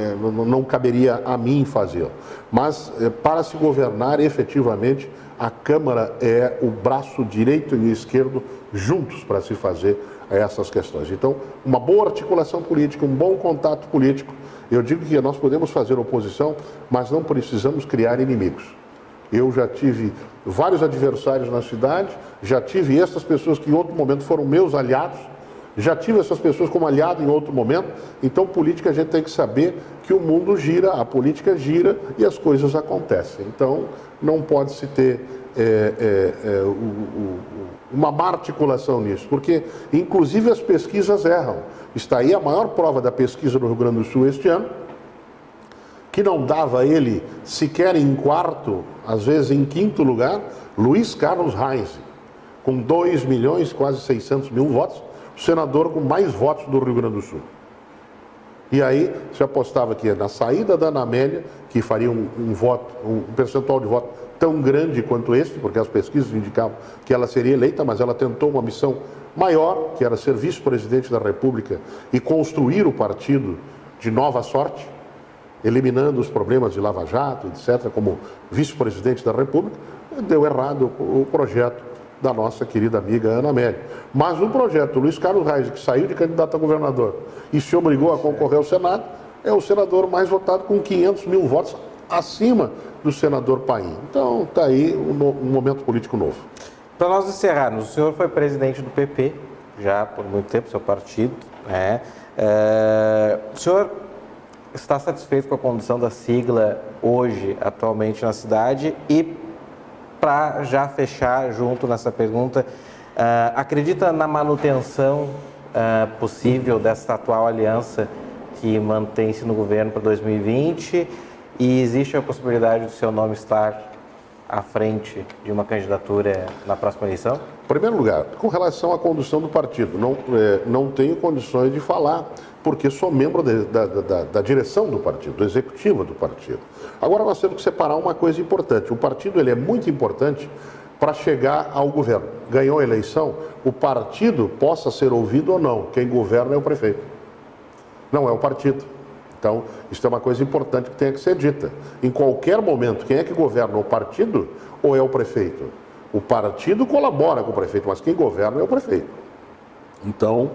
não caberia a mim fazê-lo. Mas, para se governar efetivamente, a Câmara é o braço direito e esquerdo juntos para se fazer essas questões. Então, uma boa articulação política, um bom contato político. Eu digo que nós podemos fazer oposição, mas não precisamos criar inimigos. Eu já tive vários adversários na cidade, já tive essas pessoas que em outro momento foram meus aliados, já tive essas pessoas como aliado em outro momento. Então, política, a gente tem que saber que o mundo gira, a política gira e as coisas acontecem. Então, não pode se ter uma má articulação nisso, porque inclusive as pesquisas erram. Está aí a maior prova da pesquisa no Rio Grande do Sul este ano, que não dava ele sequer em quarto, às vezes em quinto lugar, Luiz Carlos Reis, com 2 milhões, quase 600 mil votos, o senador com mais votos do Rio Grande do Sul. E aí se apostava que na saída da Ana Amélia, que faria um percentual de voto tão grande quanto este, porque as pesquisas indicavam que ela seria eleita, mas ela tentou uma missão maior, que era ser vice-presidente da República e construir o partido de nova sorte, eliminando os problemas de Lava Jato, etc., como vice-presidente da República. Deu errado o projeto da nossa querida amiga Ana Amélia. Mas o projeto do Luiz Carlos Reis, que saiu de candidato a governador e se obrigou a concorrer ao Senado, é o senador mais votado com 500 mil votos acima do senador Paim. Então, está aí um momento político novo. Para nós encerrarmos, o senhor foi presidente do PP, já por muito tempo, seu partido. O senhor está satisfeito com a condução da sigla hoje, atualmente na cidade? E, para já fechar junto nessa pergunta, acredita na manutenção possível dessa atual aliança que mantém-se no governo para 2020? E existe a possibilidade do seu nome estar à frente de uma candidatura na próxima eleição? Em primeiro lugar, com relação à condução do partido, não tenho condições de falar, porque sou membro da direção do partido, do executivo do partido. Agora nós temos que separar uma coisa importante. O partido ele é muito importante para chegar ao governo. Ganhou a eleição, o partido possa ser ouvido ou não. Quem governa é o prefeito, não é o partido. Então, isso é uma coisa importante que tem que ser dita. Em qualquer momento, quem é que governa? O partido ou é o prefeito? O partido colabora com o prefeito, mas quem governa é o prefeito. Então,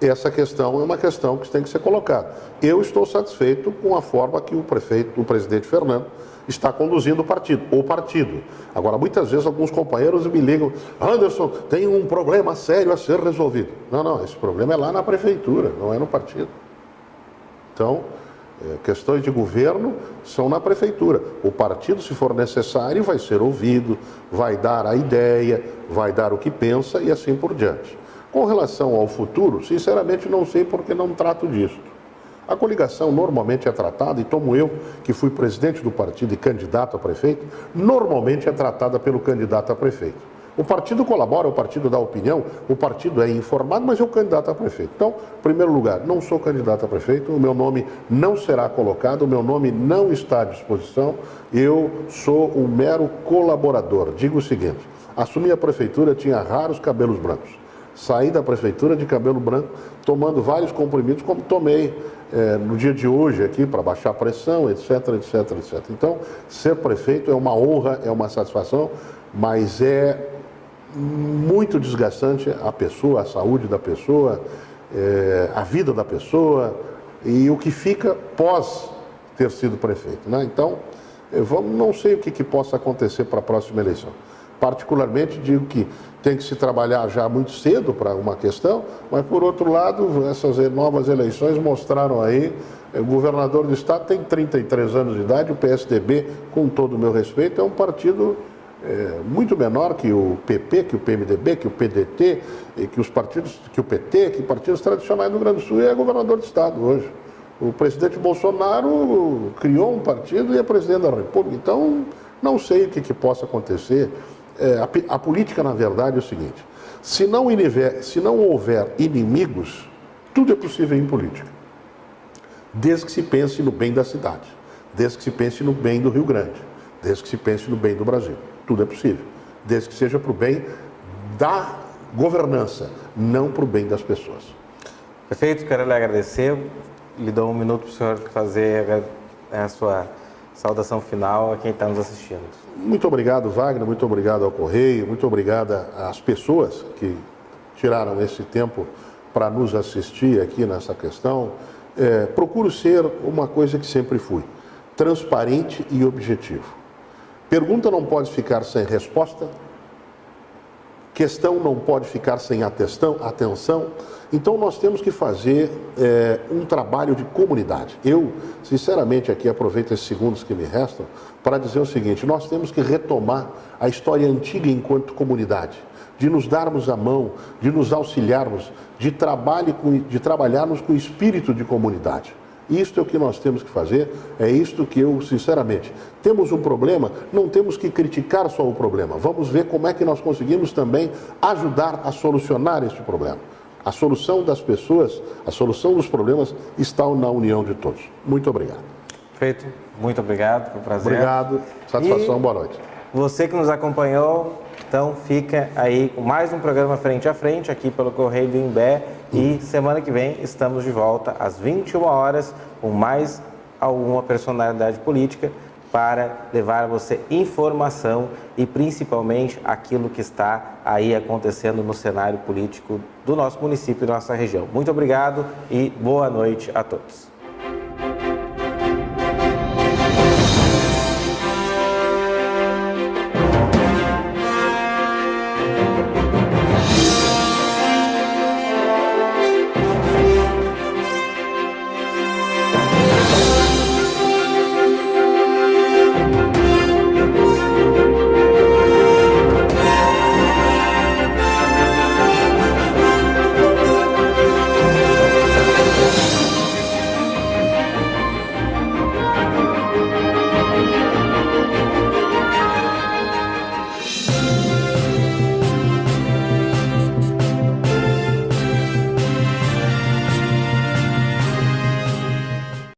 essa questão é uma questão que tem que ser colocada. Eu estou satisfeito com a forma que o presidente Fernando está conduzindo o partido. Agora, muitas vezes, alguns companheiros me ligam: Anderson, tem um problema sério a ser resolvido. Não, esse problema é lá na prefeitura, não é no partido. Então, questões de governo são na prefeitura. O partido, se for necessário, vai ser ouvido, vai dar a ideia, vai dar o que pensa e assim por diante. Com relação ao futuro, sinceramente não sei porque não trato disso. A coligação normalmente é tratada, e tomo eu, que fui presidente do partido e candidato a prefeito, normalmente é tratada pelo candidato a prefeito. O partido colabora, o partido dá opinião, o partido é informado, mas é o candidato a prefeito. Então, em primeiro lugar, não sou candidato a prefeito, o meu nome não será colocado, o meu nome não está à disposição, eu sou um mero colaborador. Digo o seguinte: assumi a prefeitura, tinha raros cabelos brancos. Saí da prefeitura de cabelo branco, tomando vários comprimidos, como tomei no dia de hoje aqui, para baixar a pressão, etc, etc, etc. Então, ser prefeito é uma honra, é uma satisfação, mas é muito desgastante a pessoa, a saúde da pessoa, a vida da pessoa e o que fica pós ter sido prefeito, né? Então, não sei o que possa acontecer para a próxima eleição. Particularmente, digo que tem que se trabalhar já muito cedo para uma questão, mas, por outro lado, essas novas eleições mostraram aí, o governador do estado tem 33 anos de idade, o PSDB, com todo o meu respeito, é um partido muito menor que o PP, que o PMDB, que o PDT, e que os partidos, que o PT, que partidos tradicionais do Rio Grande do Sul, e é governador do estado hoje. O presidente Bolsonaro criou um partido e é presidente da República, então não sei o que possa acontecer. A política, na verdade, é o seguinte: Se não houver inimigos, tudo é possível em política. Desde que se pense no bem da cidade, desde que se pense no bem do Rio Grande, desde que se pense no bem do Brasil. Tudo é possível. Desde que seja para o bem da governança, não para o bem das pessoas. Prefeito, quero lhe agradecer. Lhe dou um minuto para o senhor fazer a sua saudação final a quem está nos assistindo. Muito obrigado, Wagner, muito obrigado ao Correio, muito obrigado às pessoas que tiraram esse tempo para nos assistir aqui nessa questão. Procuro ser uma coisa que sempre fui, transparente e objetivo. Pergunta não pode ficar sem resposta, questão não pode ficar sem atenção. Então nós temos que fazer um trabalho de comunidade. Eu, sinceramente, aqui aproveito esses segundos que me restam para dizer o seguinte: nós temos que retomar a história antiga enquanto comunidade, de nos darmos a mão, de nos auxiliarmos, de trabalharmos com espírito de comunidade. Isto é o que nós temos que fazer, é isto que eu, sinceramente, temos um problema, não temos que criticar só o problema, vamos ver como é que nós conseguimos também ajudar a solucionar este problema. A solução das pessoas, a solução dos problemas está na união de todos. Muito obrigado. Perfeito, muito obrigado, foi um prazer. Obrigado, satisfação, boa noite. Você que nos acompanhou, então fica aí com mais um programa Frente a Frente, aqui pelo Correio do Imbé. E semana que vem estamos de volta às 21 horas com mais alguma personalidade política para levar a você informação e principalmente aquilo que está aí acontecendo no cenário político do nosso município e da nossa região. Muito obrigado e boa noite a todos.